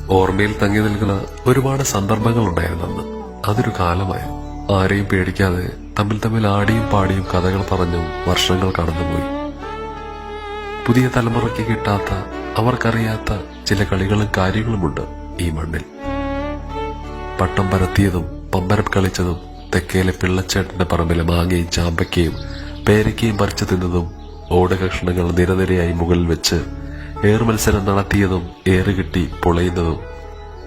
ഓർമ്മയിൽ തങ്ങി നിൽക്കുന്ന ഒരുപാട് സന്ദർഭങ്ങൾ ഉണ്ടായിരുന്നു അന്ന്. അതൊരു കാലമായിരുന്നു. ആരെയും പേടിക്കാതെ തമ്മിൽ ആടിയും പാടിയും കഥകൾ പറഞ്ഞും വർഷങ്ങൾ കടന്നുപോയി. പുതിയ തലമുറയ്ക്ക് കിട്ടാത്ത, അവർക്കറിയാത്ത ചില കളികളും കാര്യങ്ങളുമുണ്ട് ഈ മണ്ണിൽ. പട്ടം പരത്തിയതും പമ്പരം കളിച്ചതും, തെക്കേലെ പിള്ളച്ചേട്ടന്റെ പറമ്പിലെ മാങ്ങയും ചാമ്പയ്ക്കയും പേരയ്ക്കയും പറിച്ചു തിന്നതും, ഓടകഷ്ണങ്ങൾ നിരനിരയായി മുകളിൽ വെച്ച് ഏറുമത്സരം നടത്തിയതും, ഏറുകിട്ടി പൊളയുന്നതും,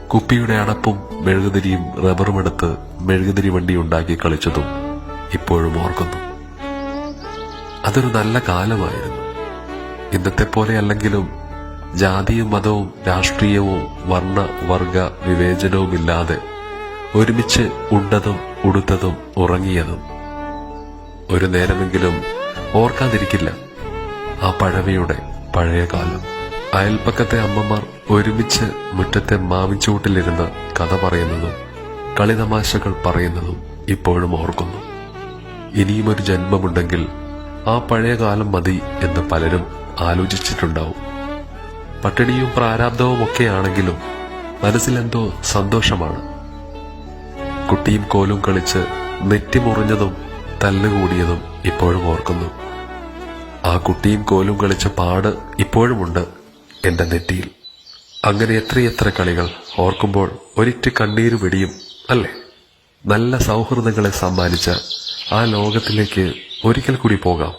കുപ്പിയുടെ അടപ്പും മെഴുകുതിരിയും റബ്ബറുമെടുത്ത് മെഴുകുതിരി വണ്ടി ഉണ്ടാക്കി കളിച്ചതും ഇപ്പോഴും ഓർക്കുന്നു. അതൊരു നല്ല കാലമായിരുന്നു. ഇന്നത്തെ പോലെ അല്ലെങ്കിലും ജാതിയും മതവും രാഷ്ട്രീയവും വർണ്ണ വർഗ വിവേചനവുമില്ലാതെ ഒരുമിച്ച് ഉണ്ടതും ഉടുത്തതും ഉറങ്ങിയതും ഒരു നേരമെങ്കിലും ഓർക്കാതിരിക്കില്ല ആ പഴമയുടെ പഴയ കാലം. അയൽപ്പക്കത്തെ അമ്മമാർ ഒരുമിച്ച് മുറ്റത്തെ മാവിൻചൂട്ടിലിരുന്ന് കഥ പറയുന്നതും കളിതമാശകൾ പറയുന്നതും ഇപ്പോഴും ഓർക്കുന്നു. ഇനിയും ഒരു ജന്മമുണ്ടെങ്കിൽ ആ പഴയ കാലം മതി എന്ന് പലരും ആലോചിച്ചിട്ടുണ്ടാവും. പട്ടിണിയും പ്രാരാബ്ദവും ഒക്കെയാണെങ്കിലും മനസ്സിലെന്തോ സന്തോഷമാണ്. കുട്ടിയും കോലും കളിച്ച് നെറ്റിമുറിഞ്ഞതും തല്ലുകൂടിയതും ഇപ്പോഴും ഓർക്കുന്നു. ആ കുട്ടിയും കോലും കളിച്ച പാട് ഇപ്പോഴുമുണ്ട് എന്റെ നെറ്റിയിൽ. അങ്ങനെ എത്രയെത്ര കളികൾ ഓർക്കുമ്പോൾ ഒരിറ്റ് കണ്ണീര് വെടിയും അല്ലേ? നല്ല സൗഹൃദങ്ങളെ സമ്മാനിച്ച ആ ലോകത്തിലേക്ക് ഒരിക്കൽ കൂടി പോകാം.